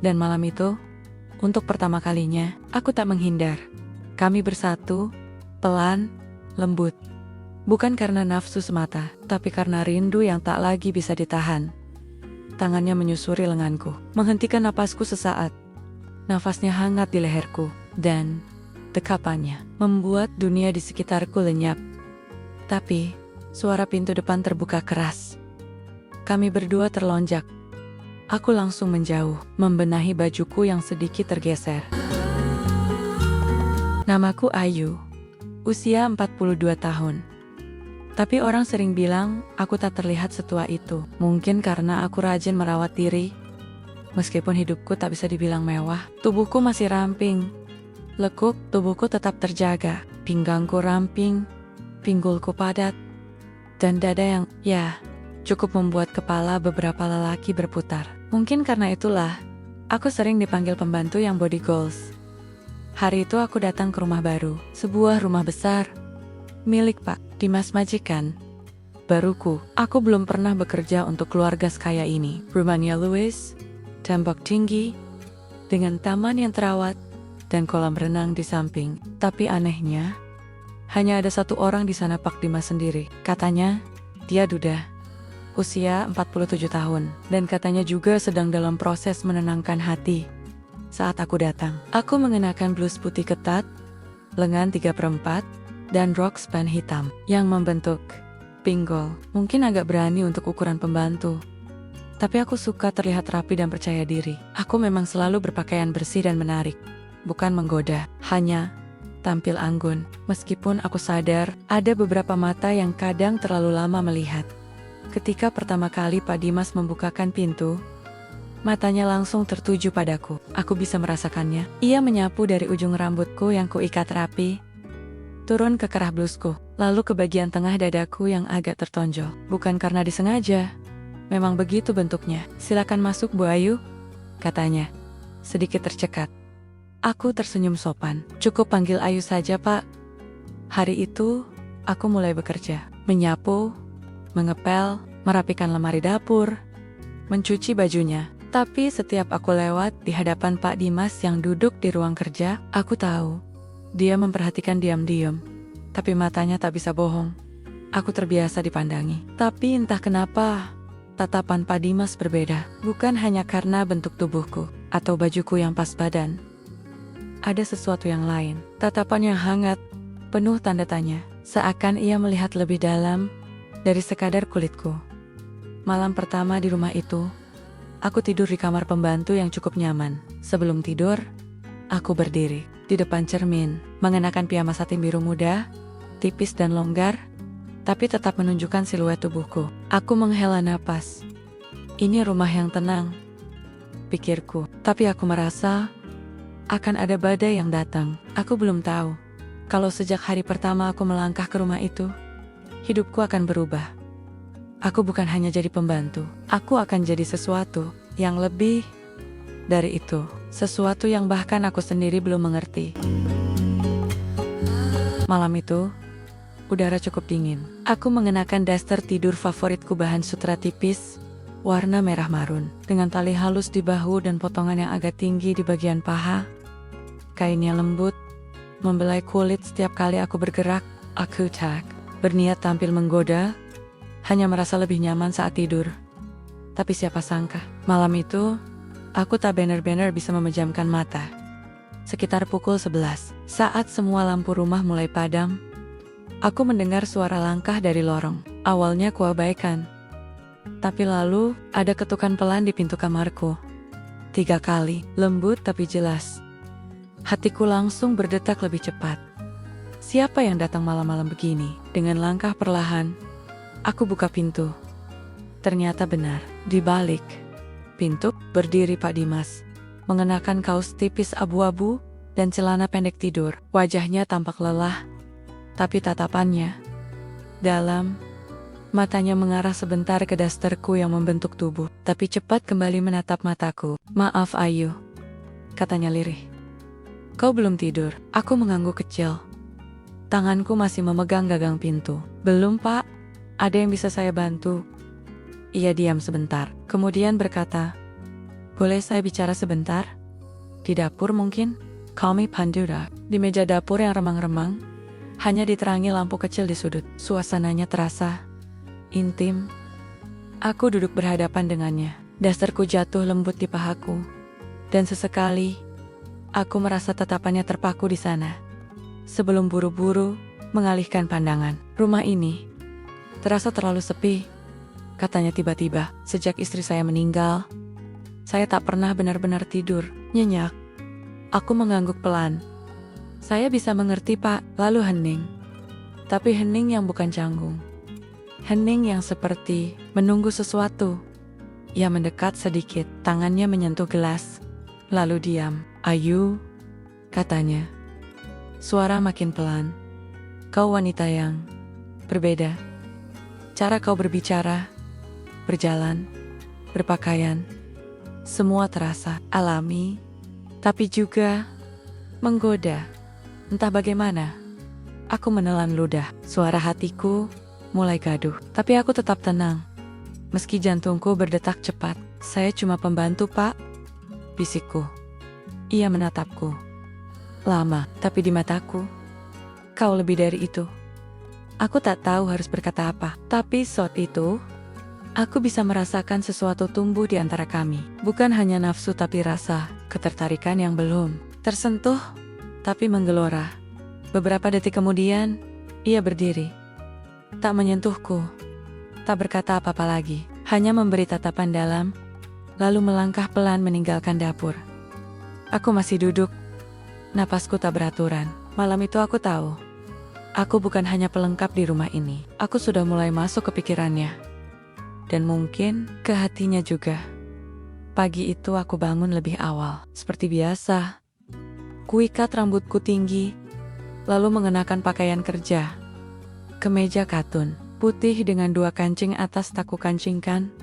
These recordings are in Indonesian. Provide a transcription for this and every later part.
Dan malam itu, untuk pertama kalinya, aku tak menghindar. Kami bersatu, pelan, lembut. Bukan karena nafsu semata, tapi karena rindu yang tak lagi bisa ditahan. Tangannya menyusuri lenganku, menghentikan napasku sesaat. Nafasnya hangat di leherku, dan dekapannya membuat dunia di sekitarku lenyap. Tapi, suara pintu depan terbuka keras. Kami berdua terlonjak. Aku langsung menjauh, membenahi bajuku yang sedikit tergeser. Namaku Ayu, usia 42 tahun. Tapi orang sering bilang aku tak terlihat setua itu. Mungkin karena aku rajin merawat diri. Meskipun hidupku tak bisa dibilang mewah, tubuhku masih ramping. Lekuk, tubuhku tetap terjaga. Pinggangku ramping, pinggulku padat, dan dada yang, cukup membuat kepala beberapa lelaki berputar. Mungkin karena itulah, aku sering dipanggil pembantu yang body goals. Hari itu aku datang ke rumah baru, sebuah rumah besar, milik Pak Dimas majikan baruku. Aku belum pernah bekerja untuk keluarga sekaya ini. Rumahnya luas, tembok tinggi, dengan taman yang terawat, dan kolam renang di samping. Tapi anehnya, hanya ada satu orang di sana, Pak Dimas sendiri. Katanya, dia duda, usia 47 tahun, dan katanya juga sedang dalam proses menenangkan hati. Saat aku datang, aku mengenakan blus putih ketat, lengan 3/4, dan rok span hitam yang membentuk pinggul. Mungkin agak berani untuk ukuran pembantu, tapi aku suka terlihat rapi dan percaya diri. Aku memang selalu berpakaian bersih dan menarik, bukan menggoda, hanya tampil anggun. Meskipun aku sadar ada beberapa mata yang kadang terlalu lama melihat. Ketika pertama kali Pak Dimas membukakan pintu, matanya langsung tertuju padaku. Aku bisa merasakannya. Ia menyapu dari ujung rambutku yang kuikat rapi, turun ke kerah blusku, lalu ke bagian tengah dadaku yang agak tertonjol. Bukan karena disengaja, memang begitu bentuknya. Silakan masuk, Bu Ayu, katanya, sedikit tercekat. Aku tersenyum sopan. Cukup panggil Ayu saja, Pak. Hari itu, aku mulai bekerja, menyapu, mengepel, merapikan lemari dapur, mencuci bajunya. Tapi setiap aku lewat di hadapan Pak Dimas yang duduk di ruang kerja, aku tahu dia memperhatikan diam-diam, tapi matanya tak bisa bohong. Aku terbiasa dipandangi. Tapi entah kenapa, tatapan Pak Dimas berbeda. Bukan hanya karena bentuk tubuhku atau bajuku yang pas badan. Ada sesuatu yang lain. Tatapan yang hangat, penuh tanda tanya. Seakan ia melihat lebih dalam dari sekadar kulitku. Malam pertama di rumah itu, aku tidur di kamar pembantu yang cukup nyaman. Sebelum tidur, aku berdiri di depan cermin, mengenakan piyama satin biru muda, tipis dan longgar, tapi tetap menunjukkan siluet tubuhku. Aku menghela napas. Ini rumah yang tenang, pikirku. Tapi aku merasa akan ada badai yang datang. Aku belum tahu kalau sejak hari pertama aku melangkah ke rumah itu, hidupku akan berubah. Aku bukan hanya jadi pembantu, aku akan jadi sesuatu yang lebih dari itu. Sesuatu yang bahkan aku sendiri belum mengerti. Malam itu, udara cukup dingin. Aku mengenakan daster tidur favoritku bahan sutra tipis, warna merah marun, dengan tali halus di bahu dan potongan yang agak tinggi di bagian paha. Kainnya lembut, membelai kulit setiap kali aku bergerak. Aku tak berniat tampil menggoda, hanya merasa lebih nyaman saat tidur. Tapi siapa sangka, malam itu, aku tak benar-benar bisa memejamkan mata. Sekitar pukul 11, saat semua lampu rumah mulai padam, aku mendengar suara langkah dari lorong. Awalnya kuabaikan, tapi lalu ada ketukan pelan di pintu kamarku. 3 kali, lembut tapi jelas. Hatiku langsung berdetak lebih cepat. Siapa yang datang malam-malam begini? Dengan langkah perlahan, aku buka pintu. Ternyata benar, di balik pintu berdiri Pak Dimas, mengenakan kaos tipis abu-abu dan celana pendek tidur. Wajahnya tampak lelah, tapi tatapannya dalam. Matanya mengarah sebentar ke dasterku yang membentuk tubuh, tapi cepat kembali menatap mataku. "Maaf Ayu," katanya lirih. "Kau belum tidur?" Aku mengangguk kecil. Tanganku masih memegang gagang pintu. "Belum, Pak. Ada yang bisa saya bantu?" Ia diam sebentar, kemudian berkata, Boleh saya bicara sebentar? Di dapur mungkin? Call me Pandura. Di meja dapur yang remang-remang, hanya diterangi lampu kecil di sudut. Suasananya terasa intim. Aku duduk berhadapan dengannya. Dasterku jatuh lembut di pahaku. Dan sesekali, aku merasa tatapannya terpaku di sana. Sebelum buru-buru mengalihkan pandangan. Rumah ini terasa terlalu sepi, katanya tiba-tiba. Sejak istri saya meninggal, saya tak pernah benar-benar tidur. Nyenyak. Aku mengangguk pelan. Saya bisa mengerti, Pak. Lalu hening. Tapi hening yang bukan canggung. Hening yang seperti menunggu sesuatu. Ia mendekat sedikit, tangannya menyentuh gelas. Lalu diam. Ayu, katanya. Suara makin pelan. Kau wanita yang berbeda. Cara kau berbicara, berjalan, berpakaian, semua terasa alami, tapi juga menggoda. Entah bagaimana, aku menelan ludah. Suara hatiku mulai gaduh, tapi aku tetap tenang. Meski jantungku berdetak cepat. Saya cuma pembantu, Pak, bisikku. Ia menatapku. Lama, tapi di mataku, kau lebih dari itu. Aku tak tahu harus berkata apa, tapi saat itu, aku bisa merasakan sesuatu tumbuh di antara kami. Bukan hanya nafsu tapi rasa ketertarikan yang belum tersentuh, tapi menggelora. Beberapa detik kemudian, ia berdiri. Tak menyentuhku, tak berkata apa-apa lagi, hanya memberi tatapan dalam, lalu melangkah pelan meninggalkan dapur. Aku masih duduk, napasku tak beraturan. Malam itu aku tahu, aku bukan hanya pelengkap di rumah ini. Aku sudah mulai masuk ke pikirannya. Dan mungkin ke hatinya juga. Pagi itu aku bangun lebih awal. Seperti biasa, kuikat rambutku tinggi, lalu mengenakan pakaian kerja. Kemeja katun, putih dengan 2 kancing atas tak kukancingkan,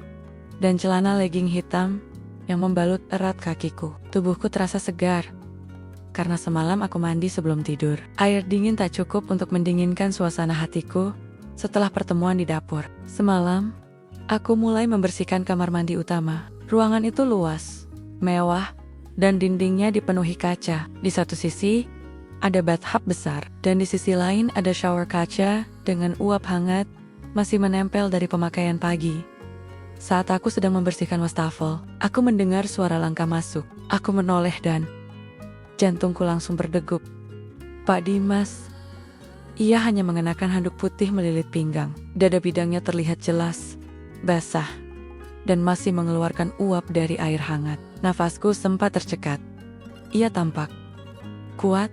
dan celana legging hitam yang membalut erat kakiku. Tubuhku terasa segar, karena semalam aku mandi sebelum tidur. Air dingin tak cukup untuk mendinginkan suasana hatiku setelah pertemuan di dapur. Semalam, aku mulai membersihkan kamar mandi utama. Ruangan itu luas, mewah, dan dindingnya dipenuhi kaca. Di satu sisi, ada bathtub besar, dan di sisi lain ada shower kaca dengan uap hangat masih menempel dari pemakaian pagi. Saat aku sedang membersihkan wastafel, aku mendengar suara langkah masuk. Aku menoleh dan jantungku langsung berdegup. Pak Dimas. Ia hanya mengenakan handuk putih melilit pinggang. Dada bidangnya terlihat jelas, basah, dan masih mengeluarkan uap dari air hangat. Nafasku sempat tercekat. Ia tampak kuat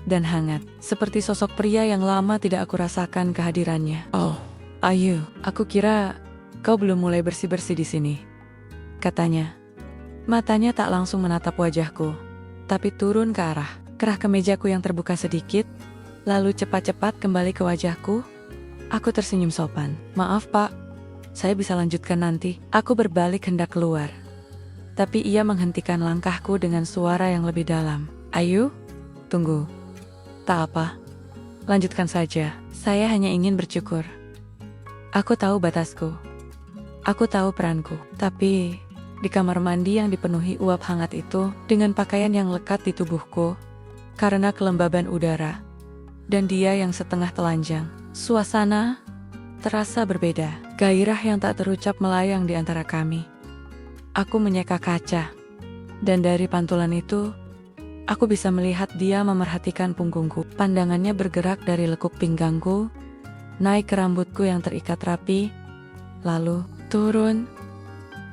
dan hangat, seperti sosok pria yang lama tidak aku rasakan kehadirannya. Oh, Ayu, aku kira kau belum mulai bersih-bersih di sini, katanya. Matanya tak langsung menatap wajahku, tapi turun ke arah kerah kemejaku yang terbuka sedikit, lalu cepat-cepat kembali ke wajahku. Aku tersenyum sopan. Maaf, Pak, saya bisa lanjutkan nanti. Aku berbalik hendak keluar, tapi ia menghentikan langkahku dengan suara yang lebih dalam. Ayu, tunggu. Tak apa, lanjutkan saja. Saya hanya ingin bercukur. Aku tahu batasku. Aku tahu peranku. Tapi di kamar mandi yang dipenuhi uap hangat itu, dengan pakaian yang lekat di tubuhku, karena kelembaban udara, dan dia yang setengah telanjang, suasana terasa berbeda. Gairah yang tak terucap melayang di antara kami. Aku menyeka kaca, dan dari pantulan itu, aku bisa melihat dia memerhatikan punggungku. Pandangannya bergerak dari lekuk pinggangku, naik ke rambutku yang terikat rapi, lalu turun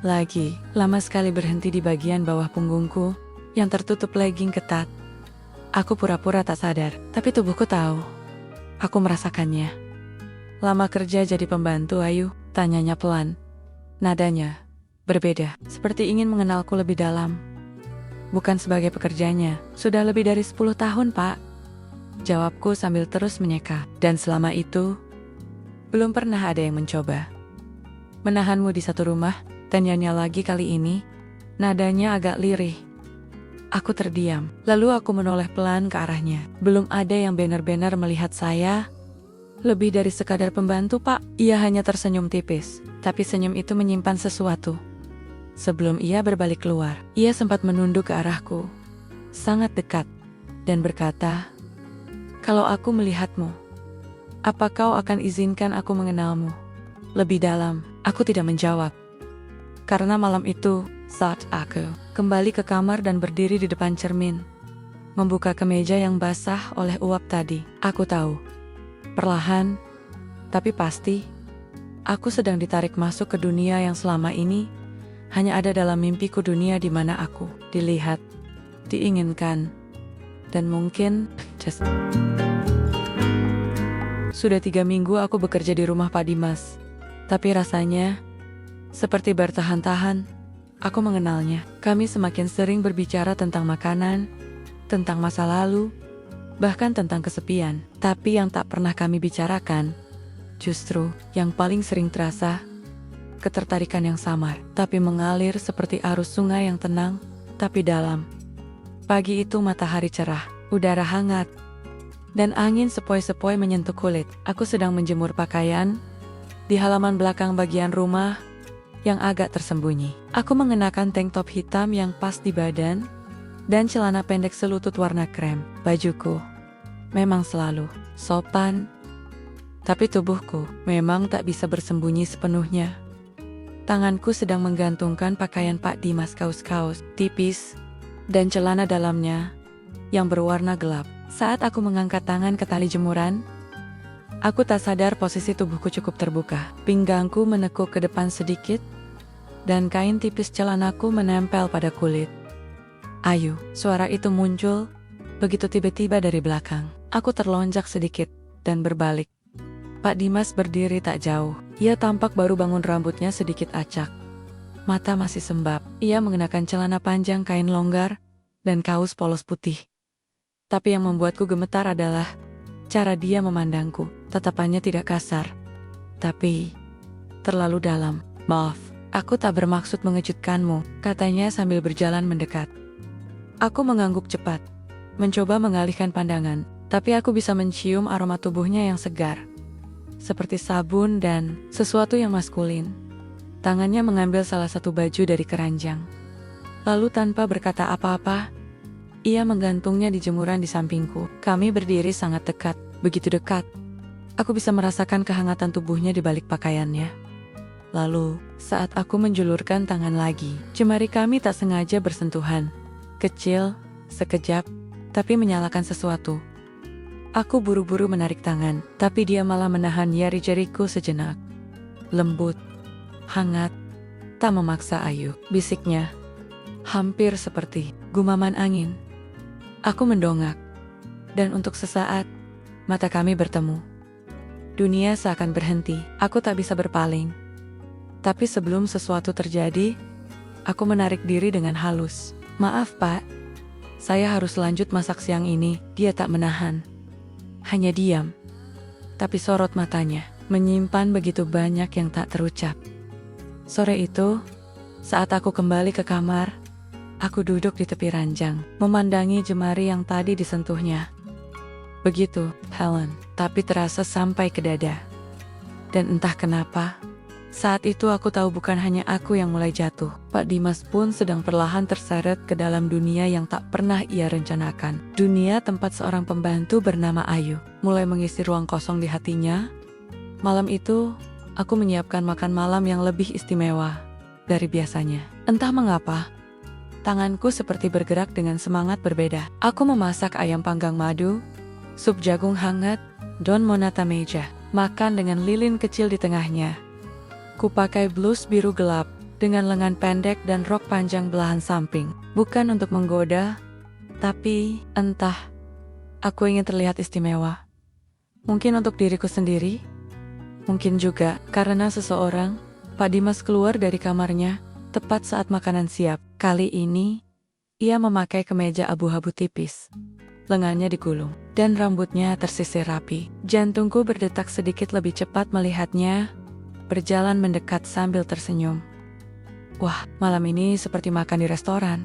lagi. Lama sekali berhenti di bagian bawah punggungku yang tertutup legging ketat. Aku pura-pura tak sadar, tapi tubuhku tahu. Aku merasakannya. Lama kerja jadi pembantu, Ayu? Tanyanya pelan. Nadanya berbeda, seperti ingin mengenalku lebih dalam. Bukan sebagai pekerjanya. Sudah lebih dari 10 tahun, Pak. Jawabku sambil terus menyeka. Dan selama itu, belum pernah ada yang mencoba menahanmu di satu rumah. Tanyanya lagi kali ini, nadanya agak lirih. Aku terdiam, lalu aku menoleh pelan ke arahnya. Belum ada yang benar-benar melihat saya. Lebih dari sekadar pembantu, Pak. Ia hanya tersenyum tipis, tapi senyum itu menyimpan sesuatu. Sebelum ia berbalik keluar, ia sempat menunduk ke arahku, sangat dekat, dan berkata, "Kalau aku melihatmu, apa kau akan izinkan aku mengenalmu lebih dalam?" Aku tidak menjawab. Karena malam itu, saat aku kembali ke kamar dan berdiri di depan cermin, membuka kemeja yang basah oleh uap tadi, aku tahu, perlahan, tapi pasti, aku sedang ditarik masuk ke dunia yang selama ini hanya ada dalam mimpiku, dunia di mana aku dilihat, diinginkan, dan mungkin Sudah 3 minggu aku bekerja di rumah Pak Dimas, tapi rasanya seperti bertahan-tahan aku mengenalnya. Kami semakin sering berbicara tentang makanan, tentang masa lalu, bahkan tentang kesepian. Tapi yang tak pernah kami bicarakan, justru yang paling sering terasa, ketertarikan yang samar, tapi mengalir seperti arus sungai yang tenang, tapi dalam. Pagi itu matahari cerah, udara hangat, dan angin sepoi-sepoi menyentuh kulit. Aku sedang menjemur pakaian di halaman belakang bagian rumah yang agak tersembunyi. Aku mengenakan tank top hitam yang pas di badan dan celana pendek selutut warna krem. Bajuku memang selalu sopan, tapi tubuhku memang tak bisa bersembunyi sepenuhnya. Tanganku sedang menggantungkan pakaian Pak Dimas, kaos-kaos tipis dan celana dalamnya yang berwarna gelap. Saat aku mengangkat tangan ke tali jemuran, aku tak sadar posisi tubuhku cukup terbuka. Pinggangku menekuk ke depan sedikit, dan kain tipis celanaku menempel pada kulit. "Ayu," suara itu muncul begitu tiba-tiba dari belakang. Aku terlonjak sedikit dan berbalik. Pak Dimas berdiri tak jauh. Ia tampak baru bangun, rambutnya sedikit acak, mata masih sembab. Ia mengenakan celana panjang kain longgar dan kaos polos putih. Tapi yang membuatku gemetar adalah cara dia memandangku. Tatapannya tidak kasar, tapi terlalu dalam. "Maaf, aku tak bermaksud mengejutkanmu," katanya sambil berjalan mendekat. Aku mengangguk cepat, mencoba mengalihkan pandangan, tapi aku bisa mencium aroma tubuhnya yang segar, seperti sabun dan sesuatu yang maskulin. Tangannya mengambil salah satu baju dari keranjang. Lalu tanpa berkata apa-apa, ia menggantungnya di jemuran di sampingku. Kami berdiri sangat dekat, begitu dekat. Aku bisa merasakan kehangatan tubuhnya di balik pakaiannya. Lalu, saat aku menjulurkan tangan lagi, jemari kami tak sengaja bersentuhan. Kecil, sekejap, tapi menyalakan sesuatu. Aku buru-buru menarik tangan, tapi dia malah menahan jari-jariku sejenak. "Lembut, hangat, tak memaksa, Ayu," bisiknya. Hampir seperti gumaman angin. Aku mendongak, dan untuk sesaat, mata kami bertemu. Dunia seakan berhenti, aku tak bisa berpaling. Tapi sebelum sesuatu terjadi, aku menarik diri dengan halus. "Maaf, Pak, saya harus lanjut masak siang ini." Dia tak menahan, hanya diam. Tapi sorot matanya menyimpan begitu banyak yang tak terucap. Sore itu, saat aku kembali ke kamar, aku duduk di tepi ranjang, memandangi jemari yang tadi disentuhnya. Begitu, Helen, tapi terasa sampai ke dada. Dan entah kenapa, saat itu aku tahu bukan hanya aku yang mulai jatuh. Pak Dimas pun sedang perlahan terseret ke dalam dunia yang tak pernah ia rencanakan. Dunia tempat seorang pembantu bernama Ayu mulai mengisi ruang kosong di hatinya. Malam itu, aku menyiapkan makan malam yang lebih istimewa dari biasanya. Entah mengapa, tanganku seperti bergerak dengan semangat berbeda. Aku memasak ayam panggang madu, sup jagung hangat, dan monata meja, makan dengan lilin kecil di tengahnya. Kupakai blus biru gelap dengan lengan pendek dan rok panjang belahan samping. Bukan untuk menggoda, tapi entah, aku ingin terlihat istimewa. Mungkin untuk diriku sendiri, mungkin juga karena seseorang. Pak Dimas keluar dari kamarnya tepat saat makanan siap. Kali ini, ia memakai kemeja abu-abu tipis. Lengannya digulung, dan rambutnya tersisir rapi. Jantungku berdetak sedikit lebih cepat melihatnya berjalan mendekat sambil tersenyum. "Wah, malam ini seperti makan di restoran,"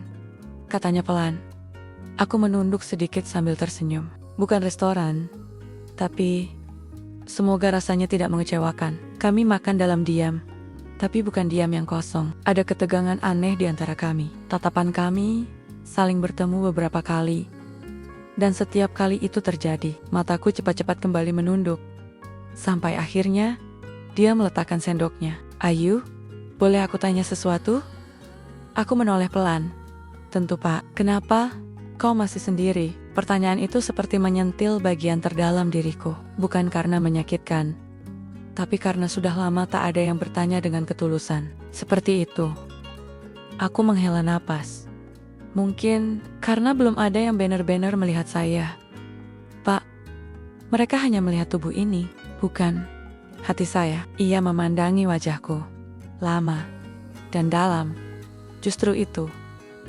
katanya pelan. Aku menunduk sedikit sambil tersenyum. "Bukan restoran, tapi semoga rasanya tidak mengecewakan." Kami makan dalam diam, Tapi bukan diam yang kosong. Ada ketegangan aneh di antara kami. Tatapan kami saling bertemu beberapa kali. Dan setiap kali itu terjadi, mataku cepat-cepat kembali menunduk. Sampai akhirnya, dia meletakkan sendoknya. Ayu, boleh aku tanya sesuatu? Aku menoleh pelan. Tentu Pak, kenapa? Kau masih sendiri? Pertanyaan itu seperti menyentil bagian terdalam diriku. Bukan karena menyakitkan, tapi karena sudah lama tak ada yang bertanya dengan ketulusan. Seperti itu. Aku menghela napas. Mungkin karena belum ada yang benar-benar melihat saya. Pak, mereka hanya melihat tubuh ini, bukan hati saya. Ia memandangi wajahku. Lama dan dalam. Justru itu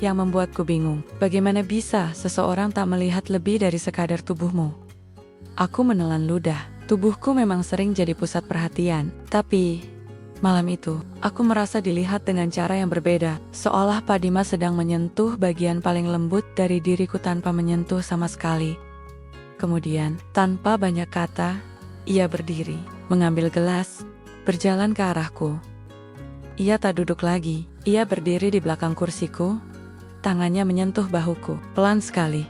yang membuatku bingung. Bagaimana bisa seseorang tak melihat lebih dari sekadar tubuhmu? Aku menelan ludah. Tubuhku memang sering jadi pusat perhatian. Tapi malam itu, aku merasa dilihat dengan cara yang berbeda. Seolah Pak Dimas sedang menyentuh bagian paling lembut dari diriku tanpa menyentuh sama sekali. Kemudian, tanpa banyak kata, ia berdiri, mengambil gelas, berjalan ke arahku. Ia tak duduk lagi. Ia berdiri di belakang kursiku, tangannya menyentuh bahuku, pelan sekali.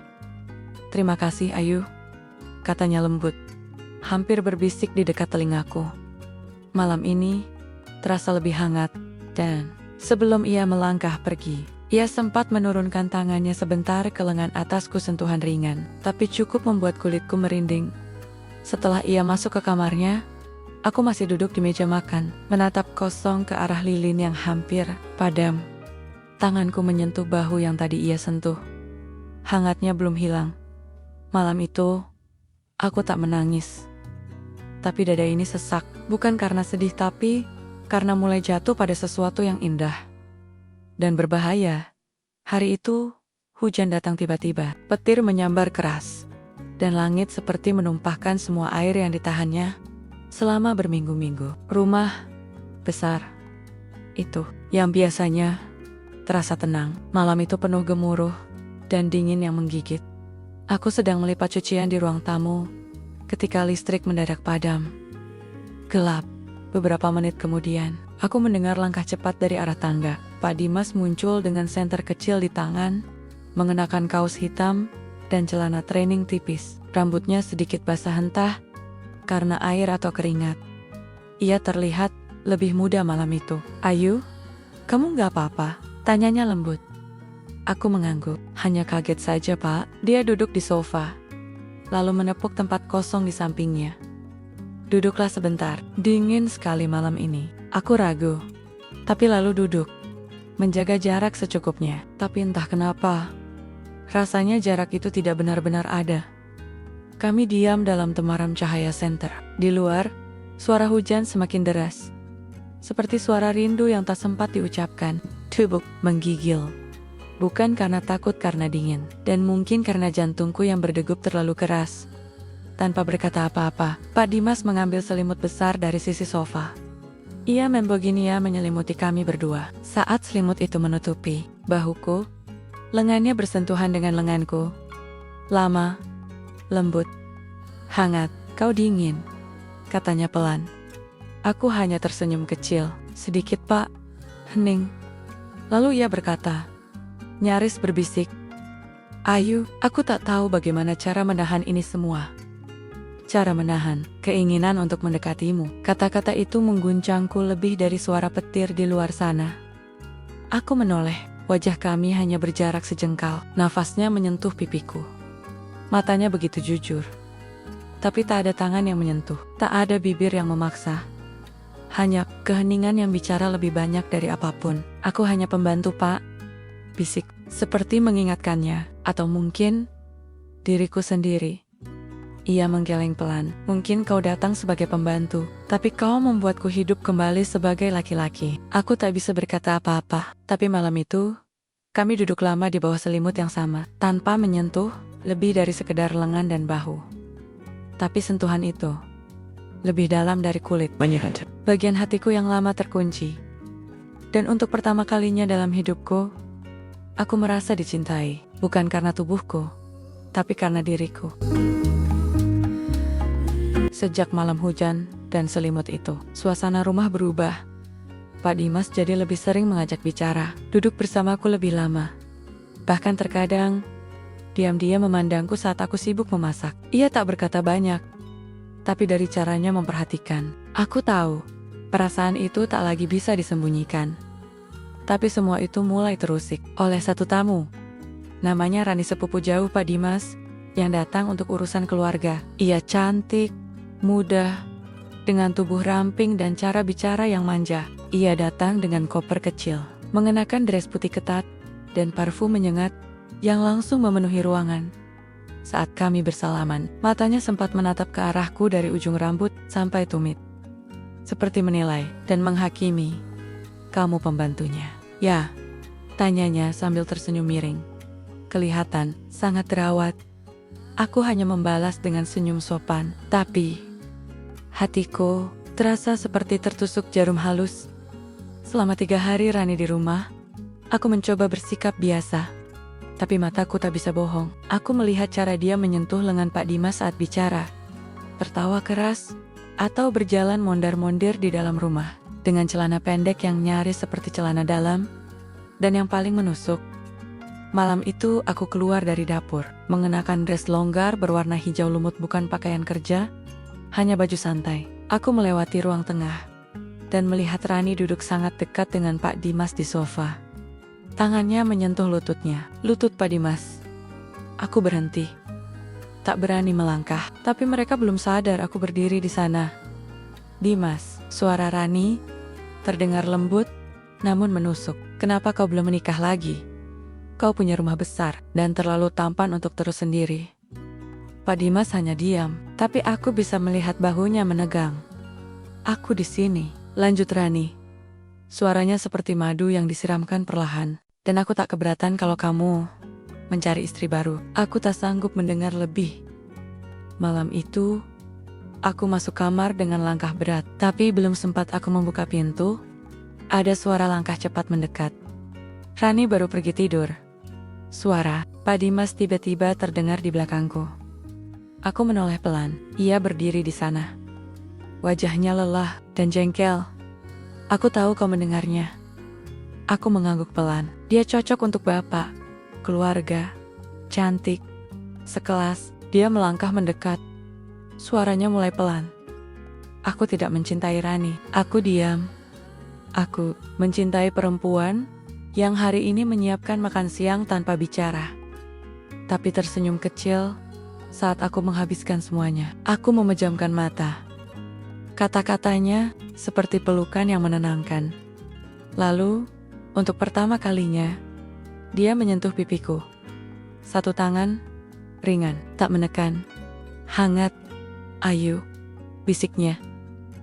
Terima kasih Ayu, katanya lembut, hampir berbisik di dekat telingaku. Malam ini terasa lebih hangat, dan sebelum ia melangkah pergi, ia sempat menurunkan tangannya sebentar ke lengan atasku, sentuhan ringan, tapi cukup membuat kulitku merinding. Setelah ia masuk ke kamarnya, aku masih duduk di meja makan, menatap kosong ke arah lilin yang hampir padam. Tanganku menyentuh bahu yang tadi ia sentuh. Hangatnya belum hilang. Malam itu, aku tak menangis. Tapi dada ini sesak, bukan karena sedih tapi karena mulai jatuh pada sesuatu yang indah dan berbahaya. Hari itu, hujan datang tiba-tiba, petir menyambar keras, dan langit seperti menumpahkan semua air yang ditahannya selama berminggu-minggu. Rumah besar itu, yang biasanya terasa tenang, malam itu penuh gemuruh dan dingin yang menggigit. Aku sedang melipat cucian di ruang tamu ketika listrik mendadak padam. Gelap. Beberapa menit kemudian, aku mendengar langkah cepat dari arah tangga. Pak Dimas muncul dengan senter kecil di tangan, mengenakan kaos hitam dan celana training tipis. Rambutnya sedikit basah entah karena air atau keringat. Ia terlihat lebih muda malam itu. Ayu, kamu gak apa-apa? Tanyanya lembut. Aku mengangguk. Hanya kaget saja Pak. Dia duduk di sofa, lalu menepuk tempat kosong di sampingnya. Duduklah sebentar. Dingin sekali malam ini. Aku ragu, tapi lalu duduk, menjaga jarak secukupnya. Tapi entah kenapa, rasanya jarak itu tidak benar-benar ada. Kami diam dalam temaram cahaya senter. Di luar, suara hujan semakin deras, seperti suara rindu yang tak sempat diucapkan. Tubuh menggigil, bukan karena takut, karena dingin, dan mungkin karena jantungku yang berdegup terlalu keras. Tanpa berkata apa-apa, Pak Dimas mengambil selimut besar dari sisi sofa. Ia memboginia menyelimuti kami berdua. Saat selimut itu menutupi bahuku, lengannya bersentuhan dengan lenganku. Lama, lembut, hangat. Kau dingin, katanya pelan. Aku hanya tersenyum kecil. Sedikit Pak, hening. Lalu ia berkata, nyaris berbisik, Ayu, aku tak tahu bagaimana cara menahan ini semua. Cara menahan keinginan untuk mendekatimu. Kata-kata itu mengguncangku lebih dari suara petir di luar sana. Aku menoleh, wajah kami hanya berjarak sejengkal. Nafasnya menyentuh pipiku. Matanya begitu jujur. Tapi tak ada tangan yang menyentuh, tak ada bibir yang memaksa. Hanya keheningan yang bicara lebih banyak dari apapun. Aku hanya pembantu Pak, bisik, seperti mengingatkannya. Atau mungkin diriku sendiri. Ia menggeleng pelan. Mungkin kau datang sebagai pembantu, tapi kau membuatku hidup kembali sebagai laki-laki. Aku tak bisa berkata apa-apa. Tapi malam itu, kami duduk lama di bawah selimut yang sama, tanpa menyentuh lebih dari sekedar lengan dan bahu. Tapi sentuhan itu lebih dalam dari kulit. Bagian hatiku yang lama terkunci. Dan untuk pertama kalinya dalam hidupku, aku merasa dicintai. Bukan karena tubuhku, tapi karena diriku. Sejak malam hujan dan selimut itu, suasana rumah berubah. Pak Dimas jadi lebih sering mengajak bicara, duduk bersamaku lebih lama. Bahkan terkadang, diam-diam memandangku saat aku sibuk memasak. Ia tak berkata banyak, tapi dari caranya memperhatikan, aku tahu, perasaan itu tak lagi bisa disembunyikan. Tapi semua itu mulai terusik oleh satu tamu. Namanya Rani, sepupu jauh Pak Dimas, yang datang untuk urusan keluarga. Ia cantik, muda, dengan tubuh ramping dan cara bicara yang manja. Ia datang dengan koper kecil, mengenakan dres putih ketat, dan parfum menyengat yang langsung memenuhi ruangan. Saat kami bersalaman, matanya sempat menatap ke arahku dari ujung rambut sampai tumit. Seperti menilai dan menghakimi. Kamu pembantunya? Ya, tanyanya sambil tersenyum miring. Kelihatan sangat terawat. Aku hanya membalas dengan senyum sopan, tapi hatiku terasa seperti tertusuk jarum halus. Selama 3 hari Rani di rumah, aku mencoba bersikap biasa. Tapi mataku tak bisa bohong. Aku melihat cara dia menyentuh lengan Pak Dimas saat bicara, tertawa keras, atau berjalan mondar-mondir di dalam rumah, dengan celana pendek yang nyaris seperti celana dalam, dan yang paling menusuk. Malam itu aku keluar dari dapur, mengenakan dress longgar berwarna hijau lumut, bukan pakaian kerja, hanya baju santai. Aku melewati ruang tengah, dan melihat Rani duduk sangat dekat dengan Pak Dimas di sofa. Tangannya menyentuh lututnya, lutut Pak Dimas. Aku berhenti. Tak berani melangkah, tapi mereka belum sadar aku berdiri di sana. Dimas, suara Rani terdengar lembut, namun menusuk. Kenapa kau belum menikah lagi? Kau punya rumah besar dan terlalu tampan untuk terus sendiri. Pak Dimas hanya diam, tapi aku bisa melihat bahunya menegang. Aku di sini, lanjut Rani. Suaranya seperti madu yang disiramkan perlahan. Dan aku tak keberatan kalau kamu mencari istri baru. Aku tak sanggup mendengar lebih. Malam itu, aku masuk kamar dengan langkah berat. Tapi belum sempat aku membuka pintu, ada suara langkah cepat mendekat. Rani baru pergi tidur. Suara Pak Dimas tiba-tiba terdengar di belakangku. Aku menoleh pelan. Ia berdiri di sana. Wajahnya lelah dan jengkel. Aku tahu kau mendengarnya. Aku mengangguk pelan. Dia cocok untuk bapak, keluarga, cantik, sekelas. Dia melangkah mendekat. Suaranya mulai pelan. Aku tidak mencintai Rani. Aku diam. Aku mencintai perempuan yang hari ini menyiapkan makan siang tanpa bicara. Tapi tersenyum kecil saat aku menghabiskan semuanya. Aku memejamkan mata. Kata-katanya seperti pelukan yang menenangkan. Lalu, untuk pertama kalinya, dia menyentuh pipiku. Satu tangan, ringan, tak menekan. Hangat. Ayu, bisiknya.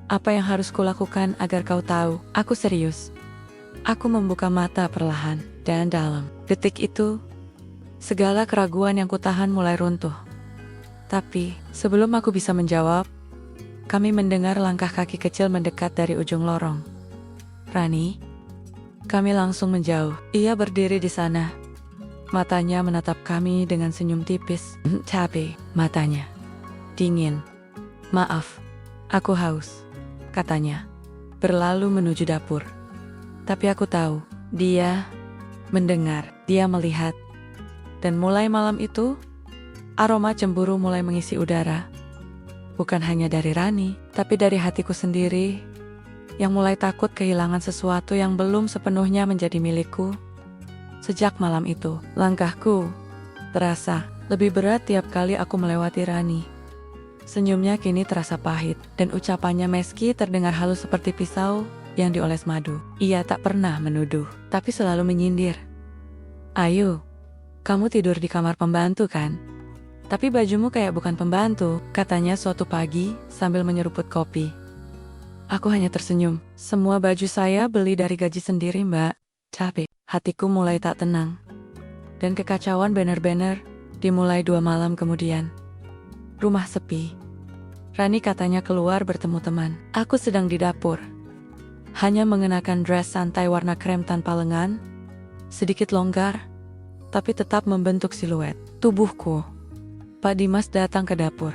Apa yang harus kulakukan agar kau tahu? Aku serius. Aku membuka mata perlahan dan dalam. Detik itu, segala keraguan yang kutahan mulai runtuh. Tapi, sebelum aku bisa menjawab, kami mendengar langkah kaki kecil mendekat dari ujung lorong. Rani. Kami langsung menjauh. Ia berdiri di sana. Matanya menatap kami dengan senyum tipis. Tapi matanya dingin. Maaf, aku haus, katanya. Berlalu menuju dapur. Tapi aku tahu, dia mendengar, dia melihat. Dan mulai malam itu, aroma cemburu mulai mengisi udara. Bukan hanya dari Rani, tapi dari hatiku sendiri, yang mulai takut kehilangan sesuatu yang belum sepenuhnya menjadi milikku. Sejak malam itu, langkahku terasa lebih berat tiap kali aku melewati Rani. Senyumnya kini terasa pahit, dan ucapannya meski terdengar halus seperti pisau yang dioles madu. Ia tak pernah menuduh, tapi selalu menyindir. Ayu, kamu tidur di kamar pembantu kan? Tapi bajumu kayak bukan pembantu, katanya suatu pagi sambil menyeruput kopi. Aku hanya tersenyum. Semua baju saya beli dari gaji sendiri, Mbak. Tapi hatiku mulai tak tenang. Dan kekacauan bener-bener dimulai 2 malam kemudian. Rumah sepi. Rani katanya keluar bertemu teman. Aku sedang di dapur. Hanya mengenakan dress santai warna krem tanpa lengan. Sedikit longgar, tapi tetap membentuk siluet tubuhku. Pak Dimas datang ke dapur.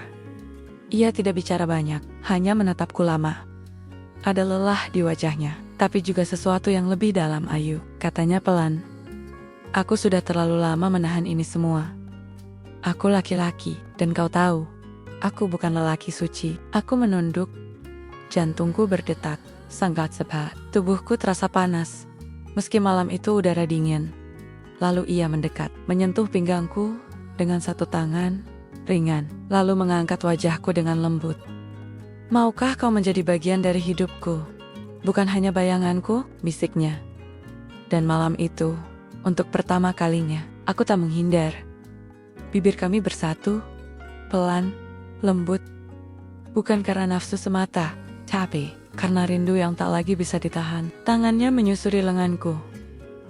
Ia tidak bicara banyak, hanya menatapku lama. Ada lelah di wajahnya. tapi juga sesuatu yang lebih dalam, Ayu, katanya pelan. Aku sudah terlalu lama menahan ini semua. Aku laki-laki, dan kau tahu, aku bukan lelaki suci. Aku menunduk, jantungku berdetak, sangat cepat. Tubuhku terasa panas, meski malam itu udara dingin. Lalu ia mendekat, menyentuh pinggangku dengan satu tangan, ringan, lalu mengangkat wajahku dengan lembut. Maukah kau menjadi bagian dari hidupku? Bukan hanya bayanganku, bisiknya. Dan malam itu, untuk pertama kalinya, aku tak menghindar. Bibir kami bersatu, pelan, lembut. Bukan karena nafsu semata, tapi karena rindu yang tak lagi bisa ditahan. Tangannya menyusuri lenganku,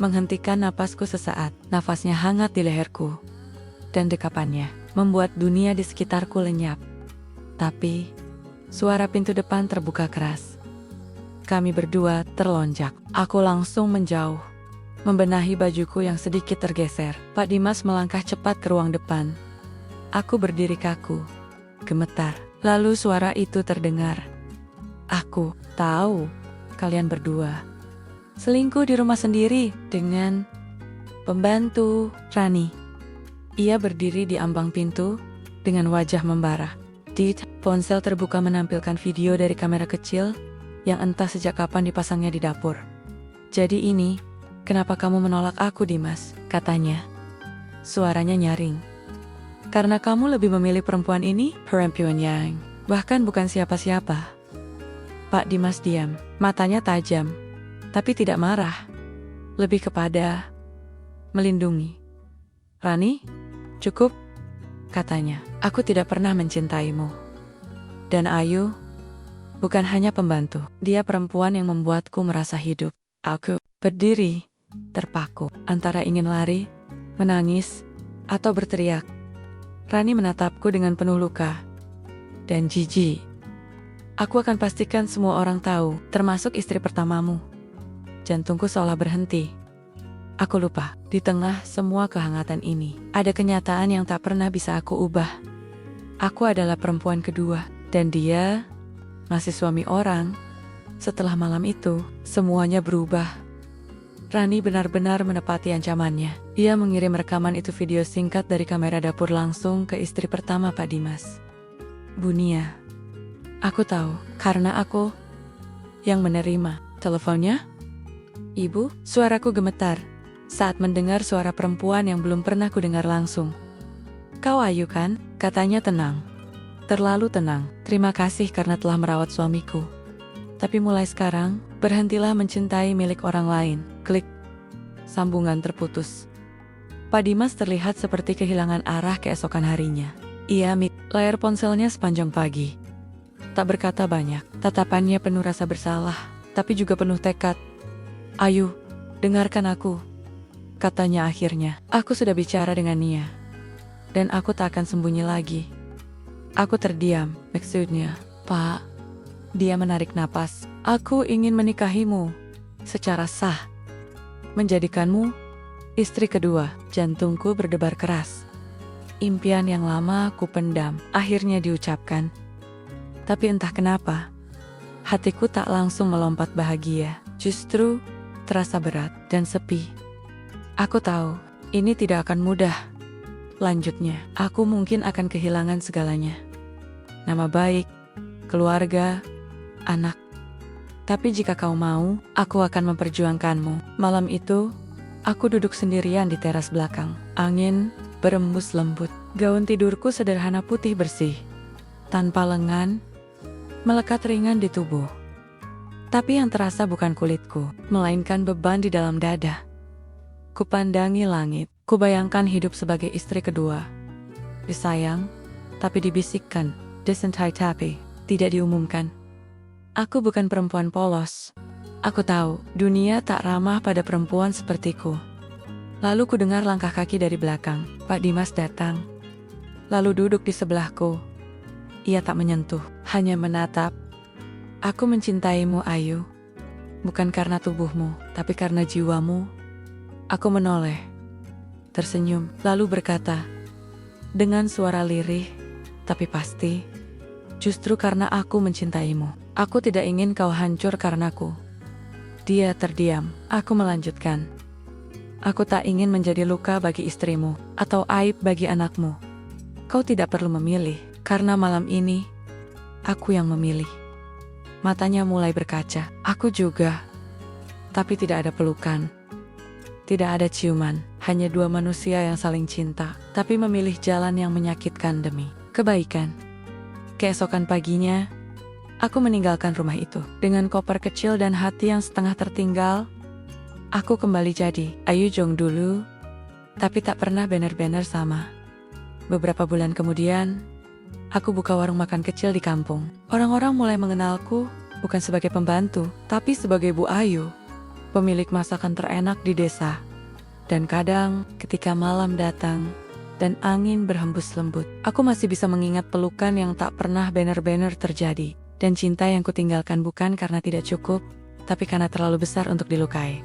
menghentikan napasku sesaat. Nafasnya hangat di leherku, dan dekapannya membuat dunia di sekitarku lenyap. Tapi, suara pintu depan terbuka keras. Kami berdua terlonjak. Aku langsung menjauh, membenahi bajuku yang sedikit tergeser. Pak Dimas melangkah cepat ke ruang depan. Aku berdiri kaku, gemetar. Lalu suara itu terdengar. Aku tahu kalian berdua selingkuh di rumah sendiri dengan pembantu Rani. Ia berdiri di ambang pintu dengan wajah membara. Ponsel terbuka menampilkan video dari kamera kecil yang entah sejak kapan dipasangnya di dapur. Jadi ini, kenapa kamu menolak aku, Dimas? Katanya. Suaranya nyaring. Karena kamu lebih memilih perempuan ini, perempuan yang bahkan bukan siapa-siapa. Pak Dimas diam, matanya tajam, tapi tidak marah. Lebih kepada melindungi. Rani, cukup, katanya. Aku tidak pernah mencintaimu. Dan Ayu bukan hanya pembantu, dia perempuan yang membuatku merasa hidup. Aku berdiri, terpaku, antara ingin lari, menangis, atau berteriak. Rani menatapku dengan penuh luka dan jijik. Aku akan pastikan semua orang tahu, termasuk istri pertamamu. Jantungku seolah berhenti. Aku lupa, di tengah semua kehangatan ini, ada kenyataan yang tak pernah bisa aku ubah. Aku adalah perempuan kedua, dan dia masih suami orang. Setelah malam itu, semuanya berubah. Rani benar-benar menepati ancamannya. Ia mengirim rekaman itu video singkat dari kamera dapur langsung ke istri pertama Pak Dimas, Bunia. Aku tahu, karena aku yang menerima teleponnya. Ibu, suaraku gemetar saat mendengar suara perempuan yang belum pernah kudengar langsung. Kau Ayu kan? Katanya tenang. Terlalu tenang. Terima kasih karena telah merawat suamiku. Tapi mulai sekarang, berhentilah mencintai milik orang lain. Klik. Sambungan terputus. Pak Dimas terlihat seperti kehilangan arah keesokan harinya. Ia layar ponselnya sepanjang pagi. Tak berkata banyak. Tatapannya penuh rasa bersalah, tapi juga penuh tekad. Ayu, dengarkan aku, katanya akhirnya. Aku sudah bicara dengan Nia, dan aku tak akan sembunyi lagi. Aku terdiam, maksudnya, Pak. Dia menarik napas. Aku ingin menikahimu secara sah. Menjadikanmu istri kedua. Jantungku berdebar keras. Impian yang lama ku pendam, akhirnya diucapkan. Tapi entah kenapa, hatiku tak langsung melompat bahagia. Justru terasa berat dan sepi. Aku tahu, ini tidak akan mudah. Lanjutnya, aku mungkin akan kehilangan segalanya. Nama baik, keluarga, anak. Tapi jika kau mau, aku akan memperjuangkanmu. Malam itu, aku duduk sendirian di teras belakang. Angin berembus lembut. Gaun tidurku sederhana putih bersih, tanpa lengan, melekat ringan di tubuh. Tapi yang terasa bukan kulitku, melainkan beban di dalam dada. Kupandangi langit, kubayangkan hidup sebagai istri kedua. Disayang, tapi dibisikkan. Disentai tapi tidak diumumkan. Aku bukan perempuan polos. Aku tahu, dunia tak ramah pada perempuan sepertiku. Lalu ku dengar langkah kaki dari belakang. Pak Dimas datang, lalu duduk di sebelahku. Ia tak menyentuh, hanya menatap. Aku mencintaimu, Ayu. Bukan karena tubuhmu, tapi karena jiwamu. Aku menoleh, tersenyum, lalu berkata, dengan suara lirih, tapi pasti, justru karena aku mencintaimu. Aku tidak ingin kau hancur karenaku. Dia terdiam. Aku melanjutkan. Aku tak ingin menjadi luka bagi istrimu, atau aib bagi anakmu. Kau tidak perlu memilih, karena malam ini, aku yang memilih. Matanya mulai berkaca. Aku juga. Tapi tidak ada pelukan. Tidak ada ciuman. Hanya dua manusia yang saling cinta, tapi memilih jalan yang menyakitkan demi kebaikan. Keesokan paginya, aku meninggalkan rumah itu. Dengan koper kecil dan hati yang setengah tertinggal, aku kembali jadi Ayu Jong dulu, tapi tak pernah benar-benar sama. Beberapa bulan kemudian, aku buka warung makan kecil di kampung. Orang-orang mulai mengenalku bukan sebagai pembantu, tapi sebagai Bu Ayu, pemilik masakan terenak di desa. Dan kadang ketika malam datang dan angin berhembus lembut, aku masih bisa mengingat pelukan yang tak pernah benar-benar terjadi. Dan cinta yang kutinggalkan bukan karena tidak cukup, tapi karena terlalu besar untuk dilukai.